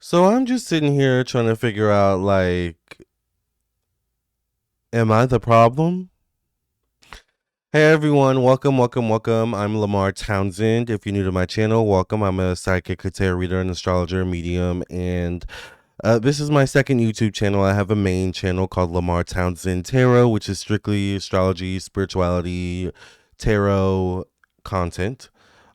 So I'm just sitting here trying to figure out am I the problem? Hey everyone, welcome. I'm Lamar Townsend. If you're new to my channel, welcome. I'm a psychic, tarot reader, and astrologer, medium, and this is my second YouTube channel. I have a main channel called Lamar Townsend Tarot, which is strictly astrology, spirituality, tarot content.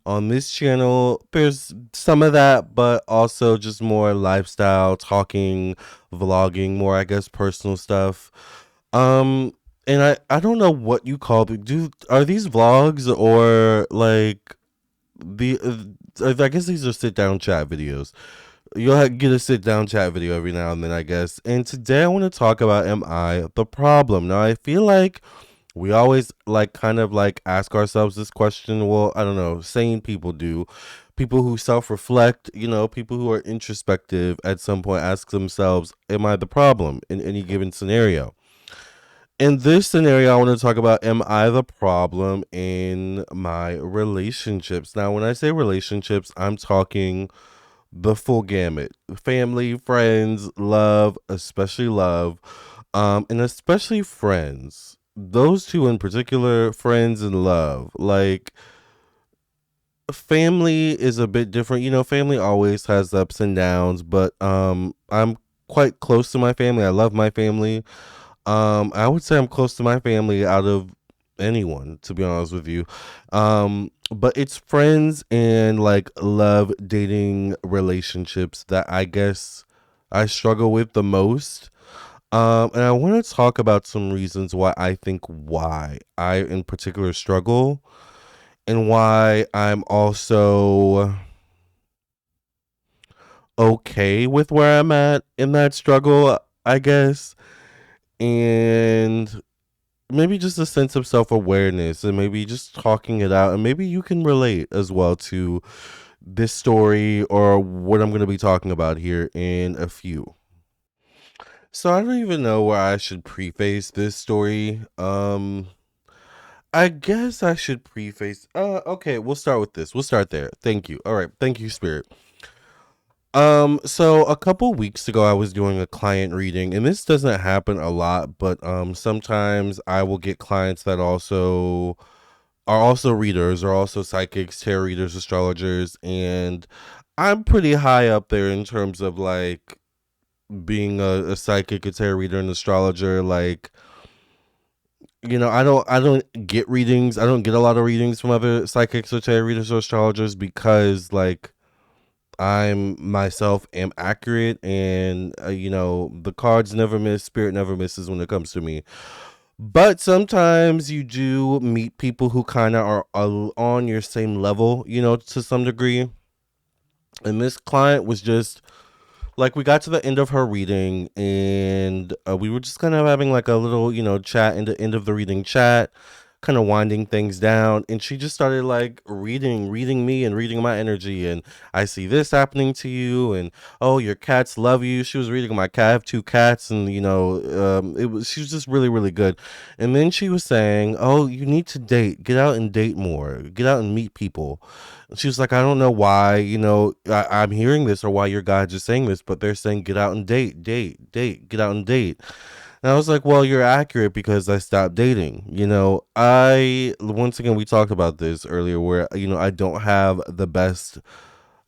On this channel, there's some of that, but also just more lifestyle, talking, vlogging, more, I guess, personal stuff. Um, and I don't know what you call it. Are these vlogs or like the? I guess these are sit down chat videos. Get a sit down chat video every now and then, I guess. And today I want to talk about, am I the problem? Now I feel like we always kind of ask ourselves this question. Well, I don't know, sane people do. People who self-reflect, people who are introspective at some point ask themselves, am I the problem in any given scenario? In this scenario, I want to talk about, am I the problem in my relationships? Now, when I say relationships, I'm talking the full gamut: family, friends, love, especially love, and especially friends. Those two in particular, friends and love. Like, family is a bit different. Family always has ups and downs, but I'm quite close to my family. I love my family. I would say I'm close to my family out of anyone, to be honest with you. But it's friends and love dating relationships that I guess I struggle with the most. And I want to talk about some reasons why I in particular struggle, and why I'm also okay with where I'm at in that struggle, I guess. And maybe just a sense of self-awareness, and maybe just talking it out, and maybe you can relate as well to this story or what I'm going to be talking about here in a few. So I don't even know where I should preface this story. I guess I should preface. Okay, we'll start with this. We'll start there. Thank you. All right. Thank you, Spirit. So a couple weeks ago I was doing a client reading, and this doesn't happen a lot, but sometimes I will get clients that are also readers, or also psychics, tarot readers, astrologers, and I'm pretty high up there in terms of being a psychic, a tarot reader, and astrologer. I don't get readings. I don't get a lot of readings from other psychics or tarot readers or astrologers because I'm myself am accurate, and the cards never miss, spirit never misses when it comes to me. But sometimes you do meet people who kind of are on your same level, to some degree. And this client was just we got to the end of her reading, and we were just kind of having a little, chat in the end of the reading chat, kind of winding things down, and she just started reading me and reading my energy. And I see this happening to you, and oh, your cats love you. She was reading my cat. I have two cats, and she was just really, really good. And then she was saying, oh, you need to date, get out and date more, get out and meet people. She was like, I don't know why, I'm hearing this, or why your guys are saying this, but they're saying get out and date, get out and date. And I was like, well, you're accurate, because I stopped dating. Once again, we talked about this earlier, where, I don't have the best.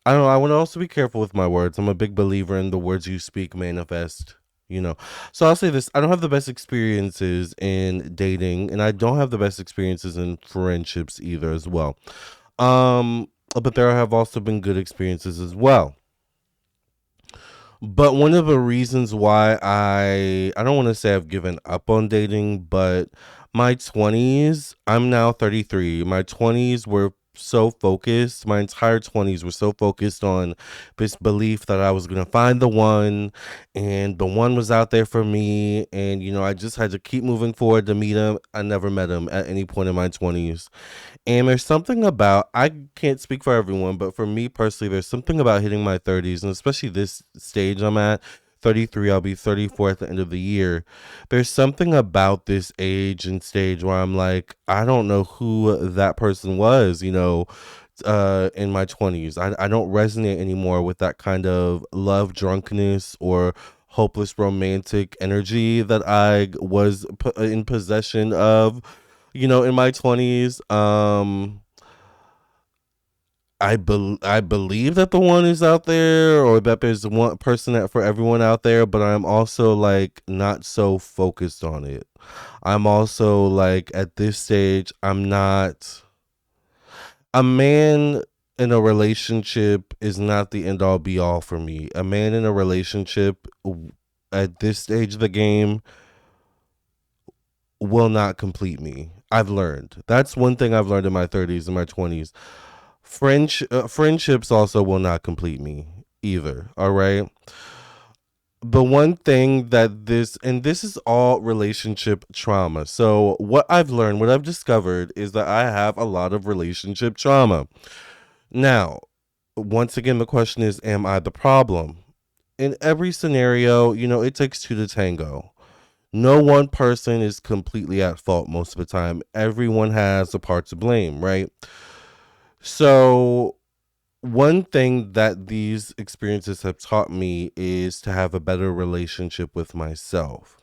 I don't know. I want to also be careful with my words. I'm a big believer in the words you speak manifest. So I'll say this: I don't have the best experiences in dating, and I don't have the best experiences in friendships either, as well. But there have also been good experiences as well. But one of the reasons why I don't want to say I've given up on dating, but my 20s, I'm now 33. My 20s were so focused. My entire 20s were so focused on this belief that I was going to find the one, and the one was out there for me, and I just had to keep moving forward to meet him. I never met him at any point in my 20s. And there's something about, I can't speak for everyone, but for me personally, there's something about hitting my 30s, and especially this stage I'm at, 33, I'll be 34 at the end of the year. There's something about this age and stage where I'm like, I don't know who that person was, in my 20s. I don't resonate anymore with that kind of love drunkenness or hopeless romantic energy that I was in possession of, in my 20s. I believe that the one is out there, or that there's one person that for everyone out there, but I'm also like not so focused on it. I'm also like at this stage, I'm not a man in a relationship is not the end all be all for me. A man in a relationship at this stage of the game will not complete me. I've learned. That's one thing I've learned in my 30s and my 20s. Friendships also will not complete me either. All right. The one thing that this is all relationship trauma. So, what I've learned, what I've discovered is that I have a lot of relationship trauma. Now, once again, the question is, am I the problem? In every scenario, it takes two to tango. No one person is completely at fault most of the time. Everyone has a part to blame, right? So, one thing that these experiences have taught me is to have a better relationship with myself.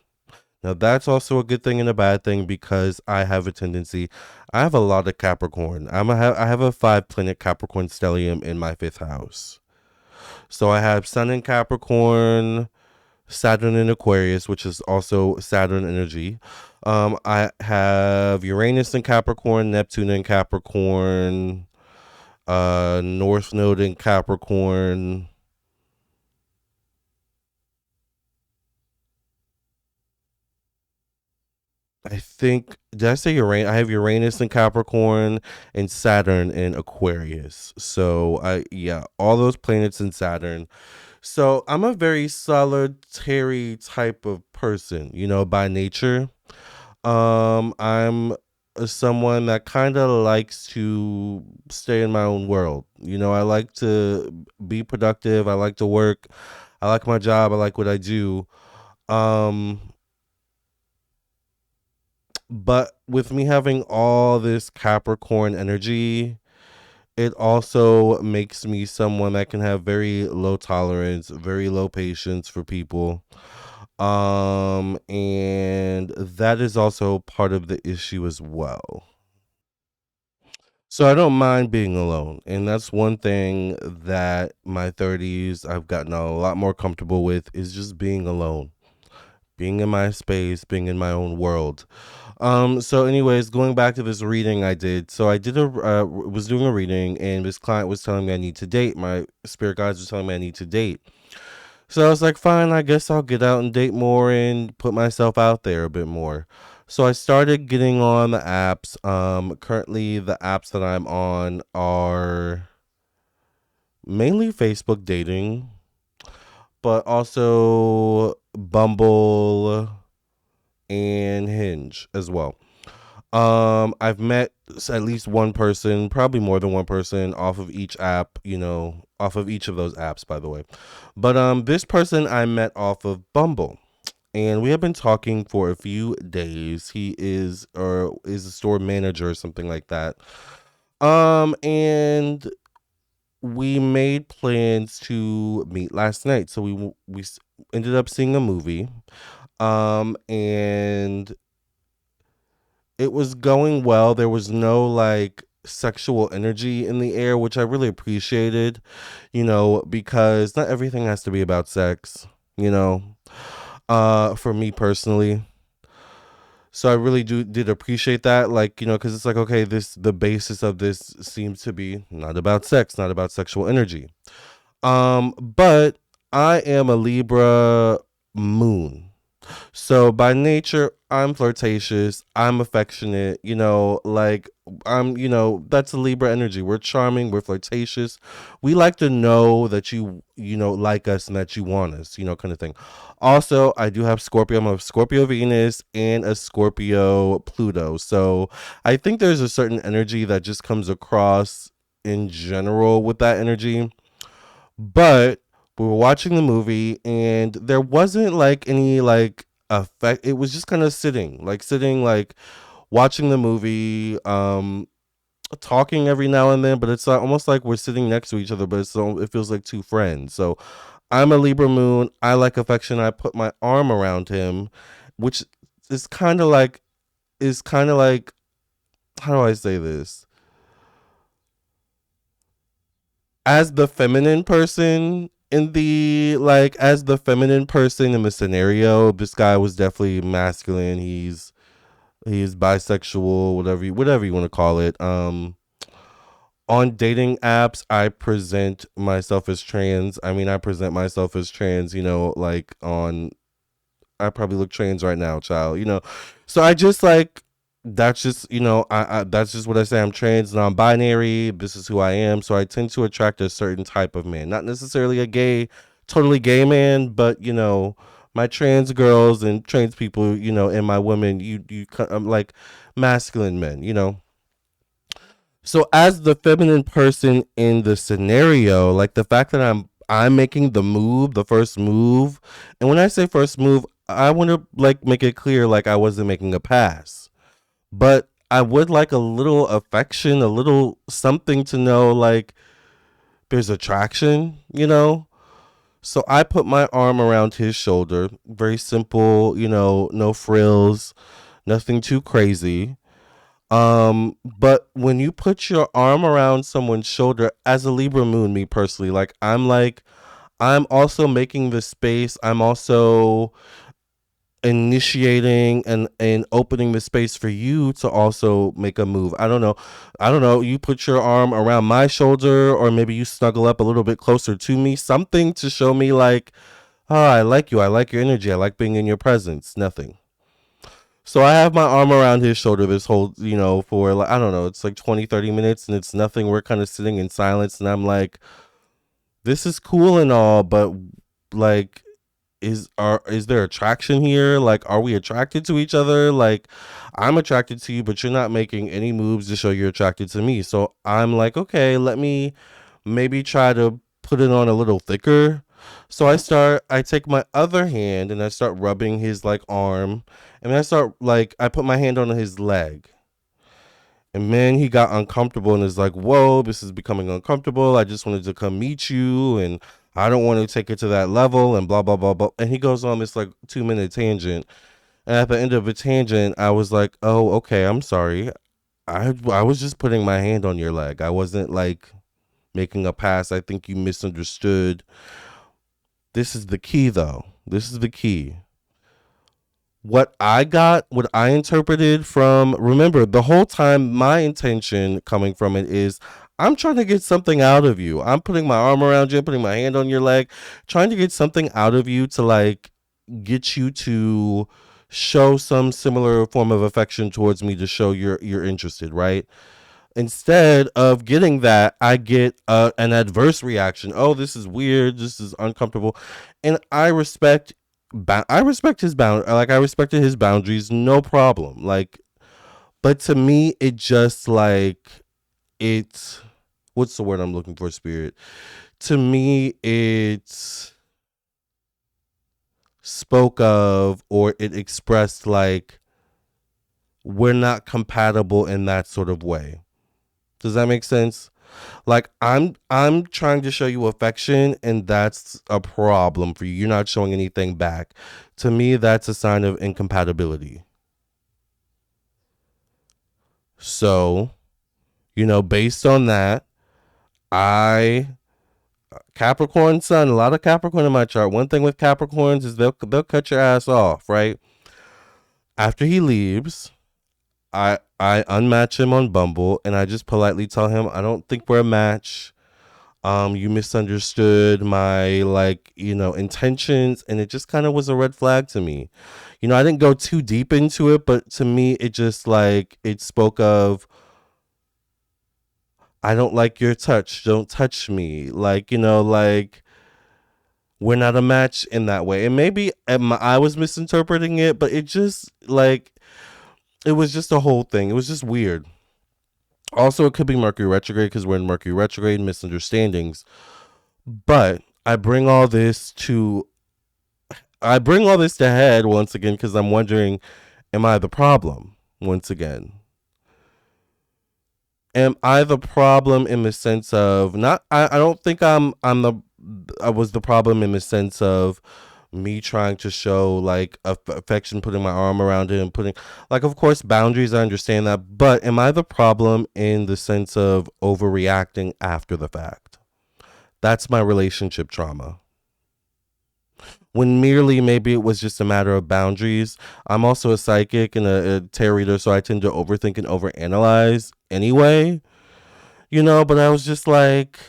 Now, that's also a good thing and a bad thing because I have a tendency, I have a lot of Capricorn. I have a 5 planet Capricorn stellium in my fifth house. So I have Sun in Capricorn, Saturn in Aquarius, which is also Saturn energy. I have Uranus in Capricorn, Neptune in Capricorn, North Node in Capricorn. I think, did I say Uranus? I have Uranus in Capricorn and Saturn in Aquarius. So yeah, all those planets in Saturn. So I'm a very solitary type of person, by nature. I'm someone that kind of likes to stay in my own world. I like to be productive. I like to work. I like my job. I like what I do. Um, but with me having all this Capricorn energy, it also makes me someone that can have very low tolerance, very low patience for people. And that is also part of the issue as well. So I don't mind being alone. And that's one thing that my 30s I've gotten a lot more comfortable with is just being alone. Being in my space, being in my own world. So anyways, going back to this reading I did. So I did was doing a reading and this client was telling me I need to date. My spirit guides were telling me I need to date. So I was like, fine, I guess I'll get out and date more and put myself out there a bit more. So I started getting on the apps. Currently the apps that I'm on are mainly Facebook dating, but also Bumble and Hinge as well. I've met at least one person, probably more than one person off of each app, off of each of those apps, by the way. But this person I met off of Bumble. And we have been talking for a few days. He is a store manager or something like that. And we made plans to meet last night. So we ended up seeing a movie. And it was going well. There was no like sexual energy in the air, which I really appreciated, because not everything has to be about sex, you know. For me personally. So I really did appreciate that, like, because it's like, okay, the basis of this seems to be not about sex, not about sexual energy. But I am a Libra moon. So by nature, I'm flirtatious, I'm affectionate, like that's a Libra energy. We're charming, we're flirtatious. We like to know that you like us and that you want us, kind of thing. Also, I do have Scorpio. I'm a Scorpio Venus and a Scorpio Pluto. So I think there's a certain energy that just comes across in general with that energy. But we were watching the movie and there wasn't like any like effect. It was just kind of sitting like watching the movie. talking every now and then, but it's almost like we're sitting next to each other, but it feels like two friends. So I'm a Libra moon. I like affection. I put my arm around him, which is kind of like how do I say this? As the feminine person in the as the feminine person in the scenario, this guy was definitely masculine. He's bisexual, whatever you want to call it. On dating apps, I present myself as trans. I mean, I present myself as trans, like on I probably look trans right now, child. So I just that's just that's just what I say. I'm trans, non-binary. This is who I am. So I tend to attract a certain type of man, not necessarily a totally gay man, but my trans girls and trans people, and my women, I'm like masculine men, So as the feminine person in the scenario, like the fact that I'm making the first move, and when I say first move, I want to make it clear like I wasn't making a pass, but I would like a little affection, a little something to know like there's attraction. So I put my arm around his shoulder, very simple, no frills, nothing too crazy. But when you put your arm around someone's shoulder as a Libra moon, me personally, I'm also making the space. I'm also initiating and opening the space for you to also make a move. I don't know, you put your arm around my shoulder, or maybe you snuggle up a little bit closer to me, something to show me like, oh, I like you, I like your energy, I like being in your presence. Nothing. So I have my arm around his shoulder this whole, for like, I don't know, it's like 20, 30 minutes and it's nothing. We're kind of sitting in silence and I'm like, this is cool and all, but like, is there attraction here? Like, are we attracted to each other? Like, I'm attracted to you, but you're not making any moves to show you're attracted to me. So I'm like, okay, let me maybe try to put it on a little thicker. So I take my other hand and I start rubbing his like arm, and then I put my hand on his leg. And man, he got uncomfortable and is like, whoa, this is becoming uncomfortable. I just wanted to come meet you and I don't want to take it to that level and blah, blah, blah, blah. And he goes on this like 2 minute tangent. And at the end of the tangent, I was like, oh, okay, I'm sorry. I was just putting my hand on your leg. I wasn't like making a pass. I think you misunderstood. This is the key, though. This is the key. What I interpreted from, remember, the whole time, my intention coming from it is I'm trying to get something out of you. I'm putting my arm around you, putting my hand on your leg, trying to get something out of you to like get you to show some similar form of affection towards me, to show you're interested, right? Instead of getting that, I get an adverse reaction. Oh, this is weird. This is uncomfortable, and I respect his I respected his boundaries, no problem. Like, but to me, it just like it. What's the word I'm looking for? Spirit. To me, it spoke of, or it expressed like we're not compatible in that sort of way. Does that make sense? Like I'm trying to show you affection and that's a problem for you. You're not showing anything back. To me, that's a sign of incompatibility. So, based on that, I Capricorn sun, a lot of Capricorn in my chart. One thing with Capricorns is they'll cut your ass off, right? After he leaves, I unmatch him on Bumble and I just politely tell him I don't think we're a match. You misunderstood my intentions, and it just kind of was a red flag to me. I didn't go too deep into it, but to me it just it spoke of, I don't like your touch, don't touch me, we're not a match in that way. And maybe I was misinterpreting it, but it just it was just a whole thing. It was just weird. Also, it could be Mercury retrograde because we're in Mercury retrograde, misunderstandings. But I bring all this to head once again because I'm wondering, am I the problem once again? Am I the problem in the sense of not? I don't think I'm the I was the problem in the sense of me trying to show like affection, putting my arm around him, putting like, of course, boundaries. I understand that, but am I the problem in the sense of overreacting after the fact? That's my relationship trauma. When merely maybe it was just a matter of boundaries. I'm also a psychic and a tarot reader, so I tend to overthink and overanalyze anyway. But I was just like,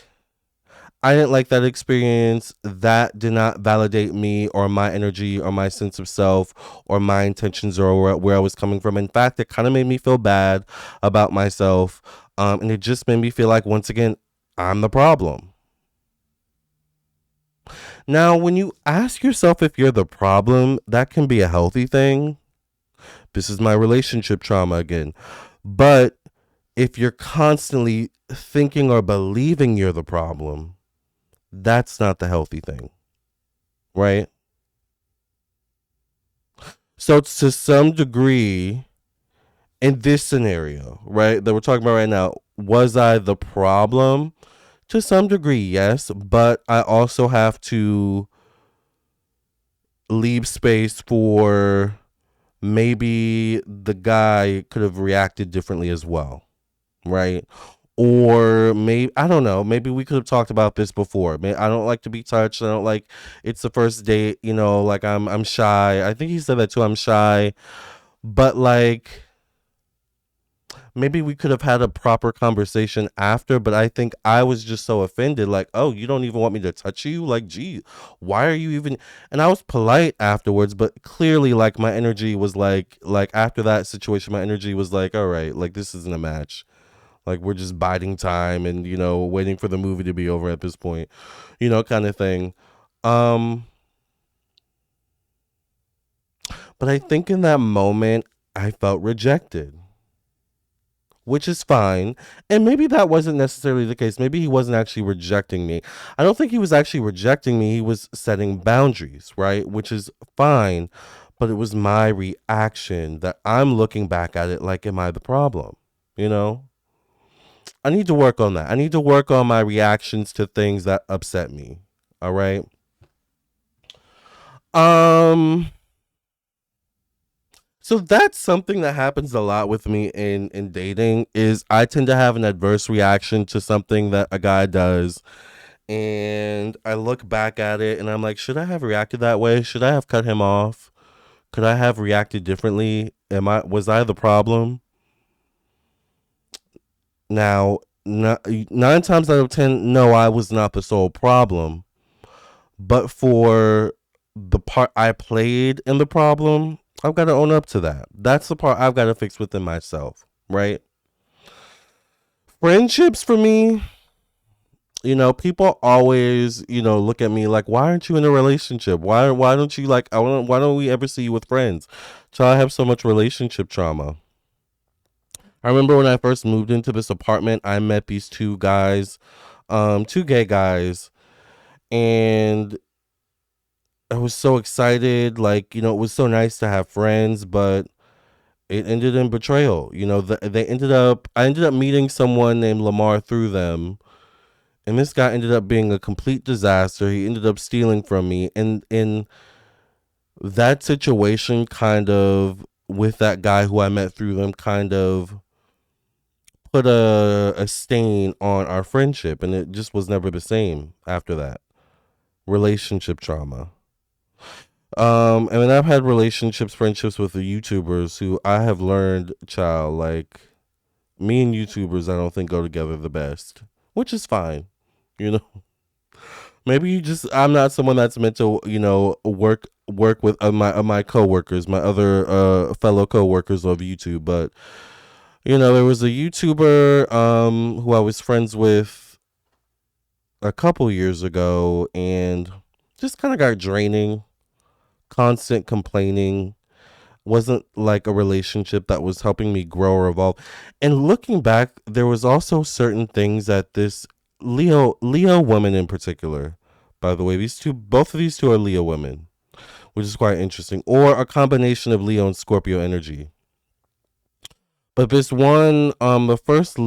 I didn't like that experience. That did not validate me or my energy or my sense of self or my intentions or where I was coming from. In fact, it kind of made me feel bad about myself. And it just made me feel like, once again, I'm the problem. Now, when you ask yourself if you're the problem, that can be a healthy thing. This is my relationship trauma again. But if you're constantly thinking or believing you're the problem, that's not the healthy thing, right? So, to some degree, in this scenario, right, that we're talking about right now, was I the problem? To some degree, yes, but I also have to leave space for maybe the guy could have reacted differently as well, right? Or maybe, I don't know, maybe we could have talked about this before. I don't like to be touched. I don't like, it's the first date, like I'm shy. I think he said that too. I'm shy. But like, maybe we could have had a proper conversation after, but I think I was just so offended, like, oh, you don't even want me to touch you? Like, gee, why are you even? And I was polite afterwards, but clearly, like, my energy was like after that situation, my energy was like, all right, like, this isn't a match. Like, we're just biding time and, waiting for the movie to be over at this point, kind of thing. Um, but I think in that moment, I felt rejected, which is fine. And maybe that wasn't necessarily the case. Maybe he wasn't actually rejecting me. I don't think he was actually rejecting me. He was setting boundaries, right? Which is fine. But it was my reaction that I'm looking back at it like, am I the problem? You know? I need to work on that. I need to work on my reactions to things that upset me. All right. Um So that's something that happens a lot with me in dating is I tend to have an adverse reaction to something that a guy does, and I look back at it and I'm like, should I have reacted that way? Should I have cut him off? Could I have reacted differently? Am I Was I the problem? Now, 9 times out of 10, no, I was not the sole problem, but for the part I played in the problem, I've got to own up to that. That's the part I've got to fix within myself, right? Friendships for me, people always, look at me like, why aren't you in a relationship? Why don't you like, why don't we ever see you with friends? So I have so much relationship trauma. I remember when I first moved into this apartment, I met these two guys, two gay guys, and I was so excited. Like, it was so nice to have friends, but it ended in betrayal. I ended up meeting someone named Lamarr through them. And this guy ended up being a complete disaster. He ended up stealing from me. And in that situation, kind of, with that guy who I met through them, kind of put a stain on our friendship. And it just was never the same after that. Relationship trauma. And then I've had friendships with the YouTubers who I have learned, child, like, me and YouTubers, I don't think go together the best, which is fine. You know, maybe I'm not someone that's meant to, work with my coworkers, my other fellow coworkers of YouTube. But there was a YouTuber who I was friends with a couple years ago, and just kind of got draining, constant complaining. Wasn't like a relationship that was helping me grow or evolve. And looking back, there was also certain things that this Leo woman in particular, by the way, both of these two are Leo women, which is quite interesting, or a combination of Leo and Scorpio energy. But this one, the first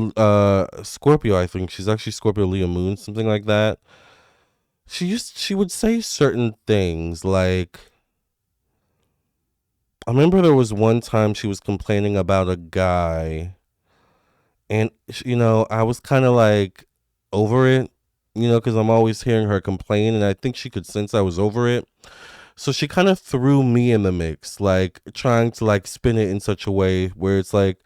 Scorpio, I think she's actually Scorpio Leo Moon, something like that. She would say certain things like, I remember there was one time she was complaining about a guy, and I was kind of like over it, because I'm always hearing her complain, and I think she could sense I was over it. So she kind of threw me in the mix, like trying to like spin it in such a way where it's like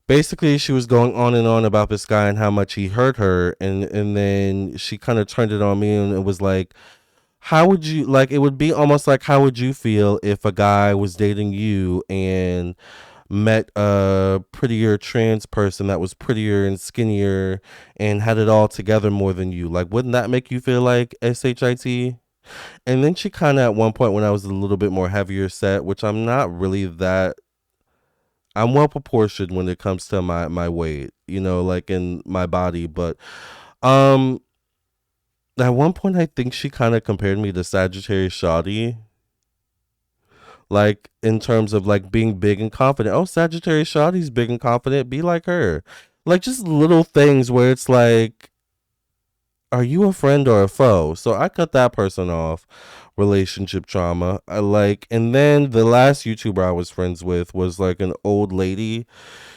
basically she was going on and on about this guy and how much he hurt her, and then she kind of turned it on me and it was like, how would you like, it would be almost like, how would you feel if a guy was dating you and met a prettier trans person that was prettier and skinnier and had it all together more than you? Like, wouldn't that make you feel like shit? And then she kind of, at one point when I was a little bit more heavier set, which I'm not really that, I'm well proportioned when it comes to my weight, like in my body, but um at one point I think she kind of compared me to Sagittarius Shoddy, like in terms of like being big and confident. Oh, Sagittarius Shoddy's big and confident, be like her. Like just little things where it's like, are you a friend or a foe? So I cut that person off. Relationship trauma. I like, and then the last YouTuber I was friends with was like an old lady.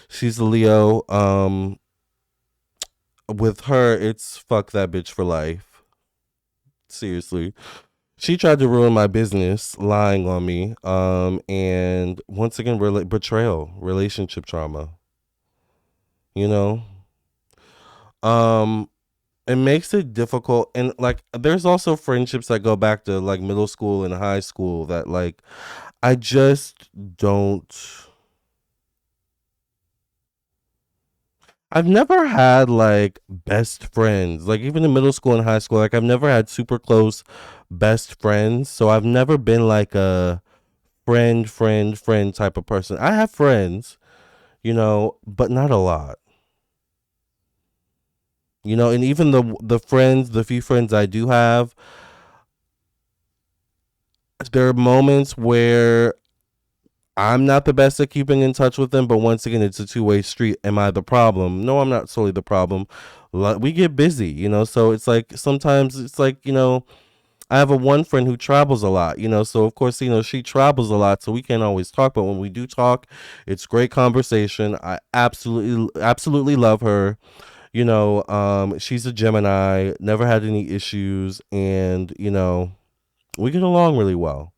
She's a Leo. With her, it's fuck that bitch for life. Seriously. She tried to ruin my business, lying on me. And once again, betrayal, relationship trauma. You know, um, it makes it difficult, and like, there's also friendships that go back to like middle school and high school that like I just don't. I've never had like best friends. Like even in middle school and high school, like I've never had super close best friends. So I've never been like a friend type of person. I have friends, but not a lot. And even the few friends I do have, there are moments where I'm not the best at keeping in touch with them, but once again, it's a two-way street. Am I the problem? No, I'm not solely the problem. We get busy, so it's like sometimes it's like, I have a one friend who travels a lot, so of course, she travels a lot, so we can't always talk, but when we do talk, it's great conversation. I absolutely love her. She's a Gemini, never had any issues, and, we get along really well.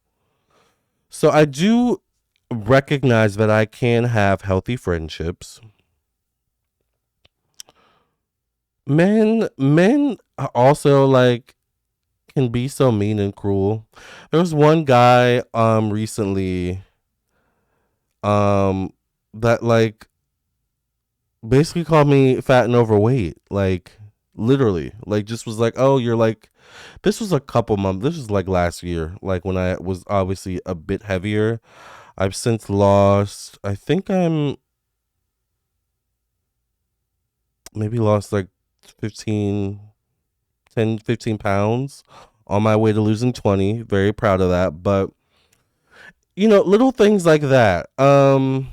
So I do recognize that I can have healthy friendships. Men are also like can be so mean and cruel. There was one guy recently um that like basically called me fat and overweight, like literally, like just was like, "Oh, you're like," this was a couple months, this was like last year, like when I was obviously a bit heavier. I've since lost, I think I'm maybe lost like 15, 10, 15 pounds on my way to losing 20. Very proud of that. But, little things like that. Trying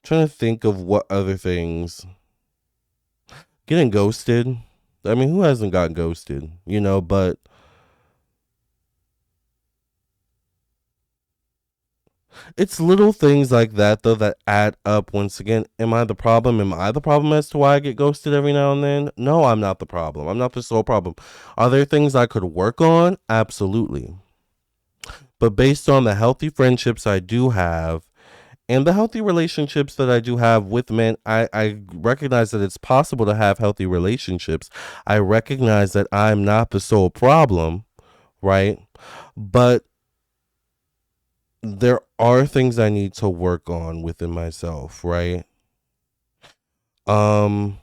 to think of what other things. Getting ghosted. I mean, who hasn't gotten ghosted? But it's little things like that, though, that add up. Once again, am I the problem? Am I the problem as to why I get ghosted every now and then? No, I'm not the problem. I'm not the sole problem. Are there things I could work on? Absolutely. But based on the healthy friendships I do have and the healthy relationships that I do have with men, I recognize that it's possible to have healthy relationships. I recognize that I'm not the sole problem, right? But there are things I need to work on within myself, right? Um,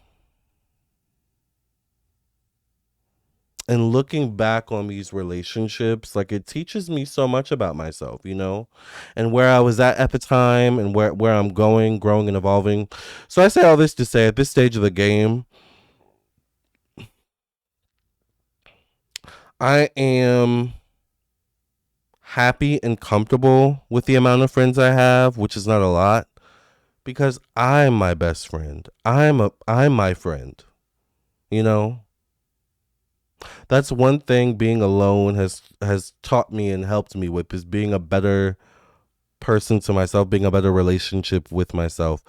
and looking back on these relationships, like it teaches me so much about myself, and where I was at the time and where I'm going, growing and evolving. So I say all this to say, at this stage of the game, I am happy and comfortable with the amount of friends I have, which is not a lot, because I'm my best friend. I'm my friend. You know, that's one thing being alone has taught me and helped me with, is being a better person to myself, being a better relationship with myself.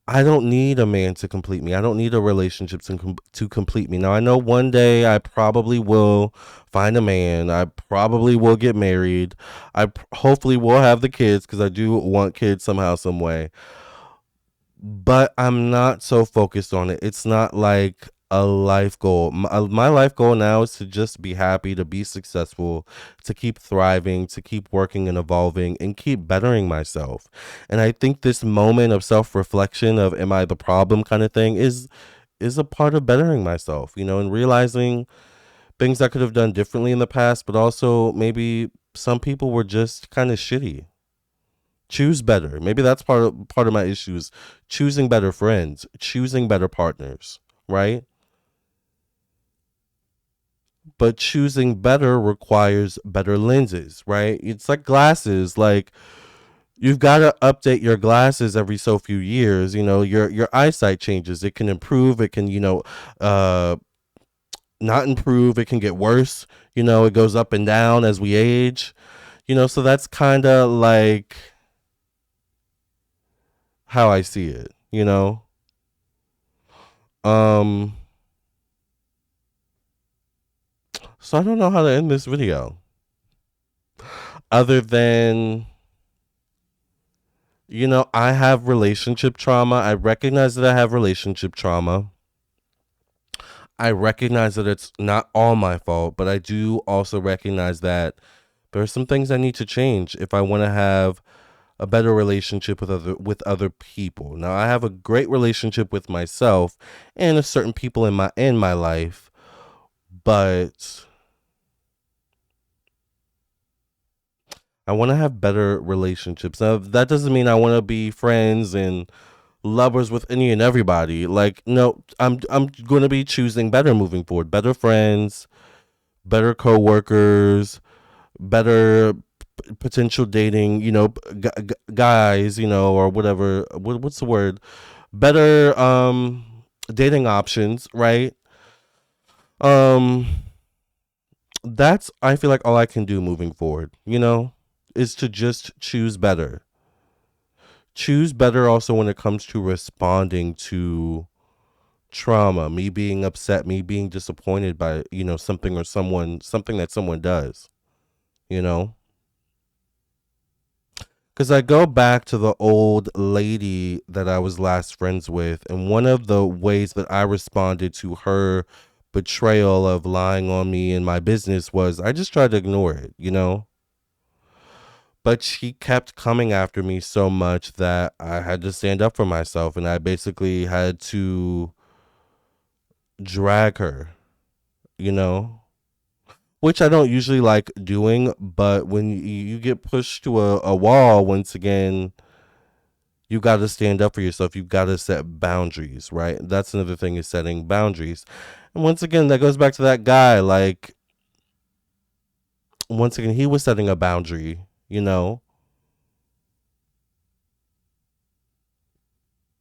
I don't need a man to complete me. I don't need a relationship to complete me. Now, I know one day I probably will find a man. I probably will get married. Hopefully will have the kids, because I do want kids somehow, some way. But I'm not so focused on it. It's not like a life goal. My life goal now is to just be happy, to be successful, to keep thriving, to keep working and evolving, and keep bettering myself. And I think this moment of self-reflection, of am I the problem kind of thing, is a part of bettering myself, and realizing things I could have done differently in the past, but also maybe some people were just kind of shitty. Choose better. Maybe that's part of my issues. Choosing better friends, choosing better partners, right? But choosing better requires better lenses, right? It's like glasses. Like, you've got to update your glasses every so few years. Your eyesight changes. It can improve. It can uh, not improve. It can get worse. It goes up and down as we age. So that's kind of like how I see it. Um. So I don't know how to end this video, other than, I have relationship trauma. I recognize that I have relationship trauma. I recognize that it's not all my fault, but I do also recognize that there are some things I need to change if I want to have a better relationship with other people. Now, I have a great relationship with myself and a certain people in my life, but I want to have better relationships. Now, that doesn't mean I want to be friends and lovers with any and everybody. Like, no, I'm going to be choosing better moving forward. Better friends, better coworkers, better potential dating, guys, or whatever. What's the word? Better dating options, right? Um that's, I feel like, all I can do moving forward, is to just choose better. Choose better also when it comes to responding to trauma, me being upset, me being disappointed by, something or someone, something that someone does, you know? Because I go back to the old lady that I was last friends with, and one of the ways that I responded to her betrayal of lying on me in my business was I just tried to ignore it. But she kept coming after me so much that I had to stand up for myself, and I basically had to drag her, you know? Which I don't usually like doing, but when you get pushed to a wall, once again, you got to stand up for yourself. You got to set boundaries, right? That's another thing, is setting boundaries. And once again, that goes back to that guy. Like, once again, he was setting a boundary, you know?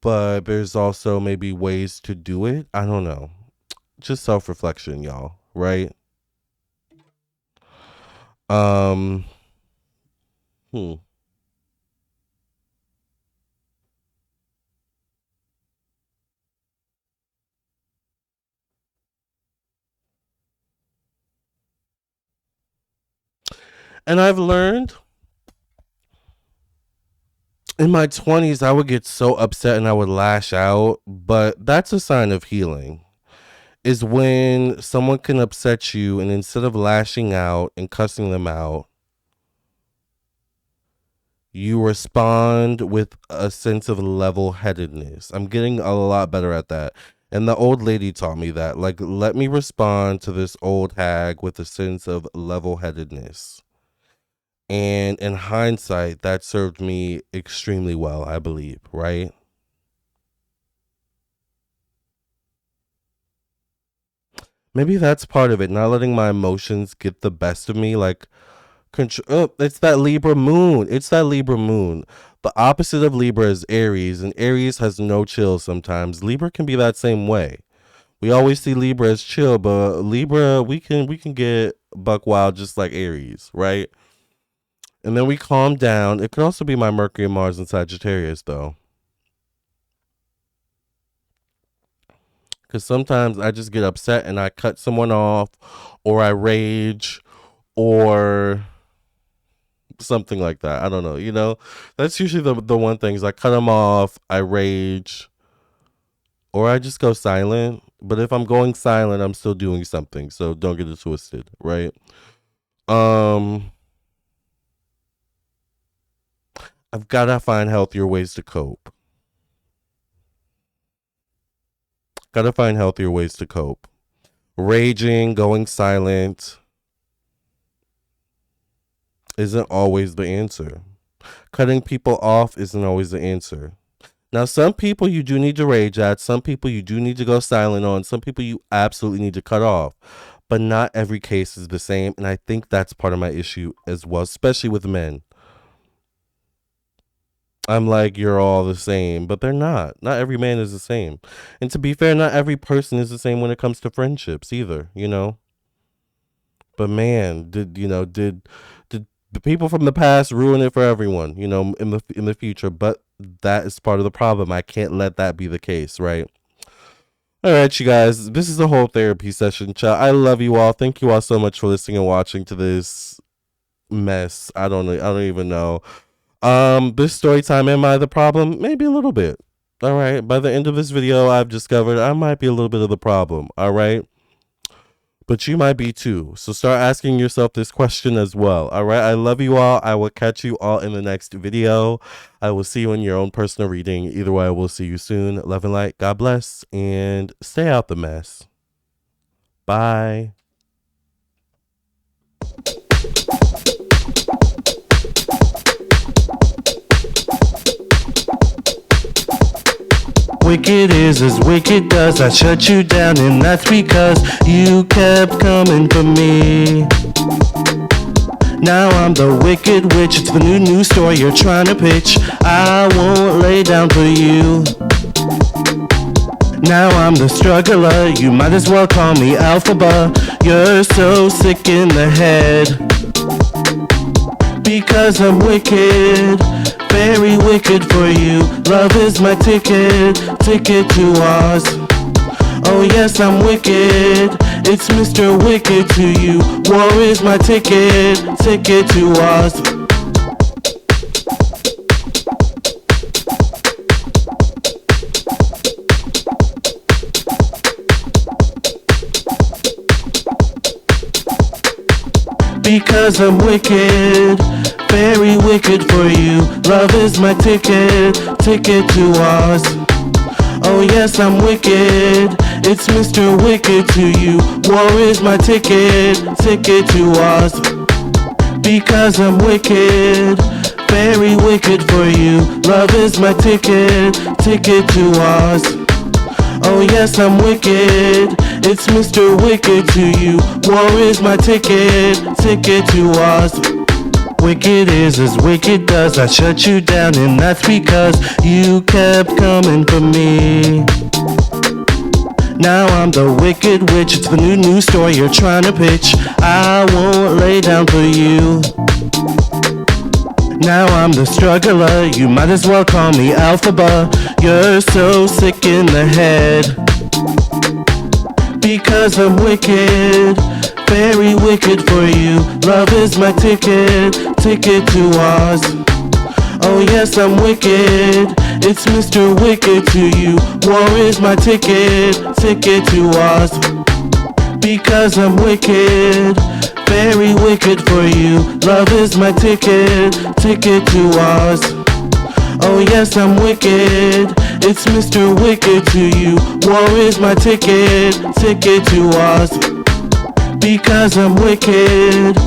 But there's also maybe ways to do it. I don't know. Just self reflection, y'all, right? Um, hmm. And I've learned in my 20s, I would get so upset and I would lash out, but that's a sign of healing. Is when someone can upset you, and instead of lashing out and cussing them out, you respond with a sense of level headedness. I'm getting a lot better at that. And the old lady taught me that. Like, let me respond to this old hag with a sense of level headedness. And in hindsight, that served me extremely well, I believe, right? Maybe that's part of it, not letting my emotions get the best of me. Like, it's that Libra moon. It's that Libra moon. The opposite of Libra is Aries, and Aries has no chill sometimes. Libra can be that same way. We always see Libra as chill, but Libra, we can get buck wild just like Aries, right? And then we calm down. It could also be my Mercury and Mars in Sagittarius, though. Because sometimes I just get upset and I cut someone off, or I rage, or something like that. I don't know. That's usually the one thing is I cut them off, I rage, or I just go silent. But if I'm going silent, I'm still doing something. So don't get it twisted, right? Um, I've got to find healthier ways to cope. Got to find healthier ways to cope. Raging, going silent isn't always the answer. Cutting people off isn't always the answer. Now, some people you do need to rage at, some people you do need to go silent on, some people you absolutely need to cut off. But not every case is the same, and I think that's part of my issue as well, especially with men. I'm like, you're all the same, but they're not. Not every man is the same. And to be fair, not every person is the same when it comes to friendships either. But man, did the people from the past ruin it for everyone, in the future, but that is part of the problem. I can't let that be the case, right? All right, you guys, this is a whole therapy session, chat. I love you all. Thank you all so much for listening and watching to this mess. I don't even know. This story time, am I the problem? Maybe a little bit. All right. By the end of this video, I've discovered I might be a little bit of the problem. All right. But you might be too. So start asking yourself this question as well. All right. I love you all. I will catch you all in the next video. I will see you in your own personal reading. Either way, I will see you soon. Love and light. God bless. And stay out the mess. Bye. Wicked is as wicked does. I shut you down, and that's because you kept coming for me. Now I'm the wicked witch. It's the new story you're trying to pitch. I won't lay down for you. Now I'm the struggler. You might as well call me Alphaba. You're so sick in the head because I'm wicked, very wicked for you. Love is my ticket to Oz. Oh yes, I'm wicked. It's Mr. Wicked to you. War is my ticket to Oz. Because I'm wicked, very wicked for you. Love is my ticket to Oz. Oh yes, I'm wicked. It's Mr. Wicked to you. War is my ticket to Oz. Because I'm wicked, very wicked for you. Love is my ticket to Oz. Oh yes, I'm wicked. It's Mr. Wicked to you. War is my ticket to Oz. Wicked is as wicked does. I shut you down, and that's because you kept coming for me. Now I'm the wicked witch. It's the new story you're trying to pitch. I won't lay down for you. Now I'm the struggler. You might as well call me Alphaba. You're so sick in the head because I'm wicked, very wicked for you. Love is my ticket to Oz. Oh yes, I'm wicked. It's Mr. Wicked to you. War is my ticket to Oz. Because I'm wicked, very wicked for you. Love is my ticket to Oz. Oh yes, I'm wicked. It's Mr. Wicked to you. War is my ticket to Oz. Because I'm wicked,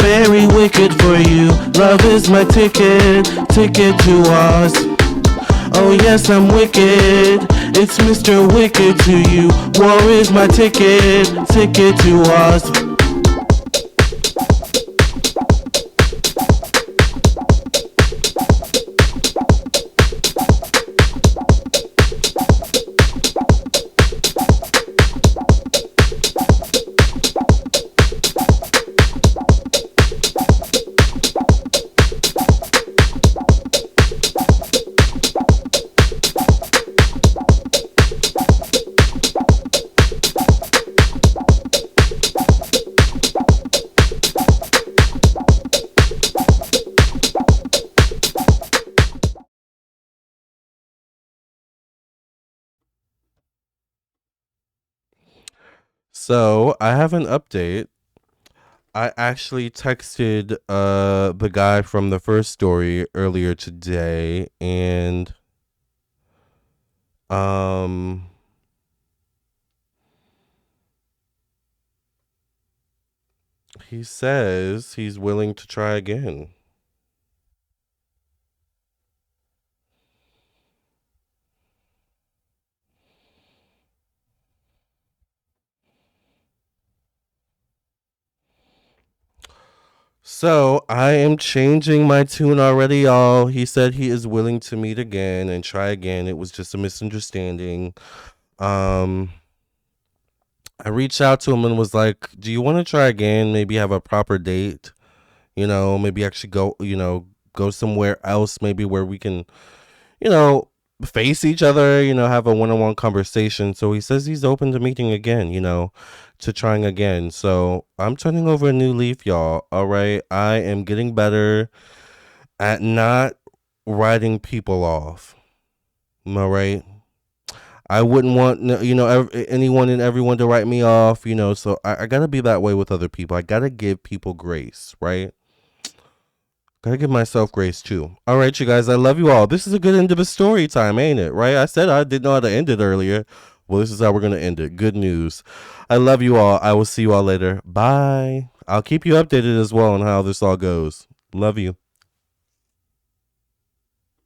very wicked for you. Love is my ticket to Oz. Oh yes, I'm wicked. It's Mr. Wicked to you. War is my ticket, ticket to us. So I have an update. I actually texted the guy from the first story earlier today, and um he says he's willing to try again. So I am changing my tune already, y'all. He said he is willing to meet again and try again. It was just a misunderstanding. Um I reached out to him and was like, "Do you want to try again? Maybe have a proper date? Maybe actually go somewhere else, maybe where we can, you know, face each other, have a one-on-one conversation." So he says he's open to meeting again, to trying again. So I'm turning over a new leaf, y'all. All right. I am getting better at not writing people off. All right. I wouldn't want, anyone and everyone to write me off, so I got to be that way with other people. I got to give people grace, right? Gotta give myself grace too. All right, you guys, I love you all. This is a good end of a story time, ain't it? Right? I said I didn't know how to end it earlier. Well, this is how we're gonna end it. Good news. I love you all. I will see you all later. Bye. I'll keep you updated as well on how this all goes. Love you.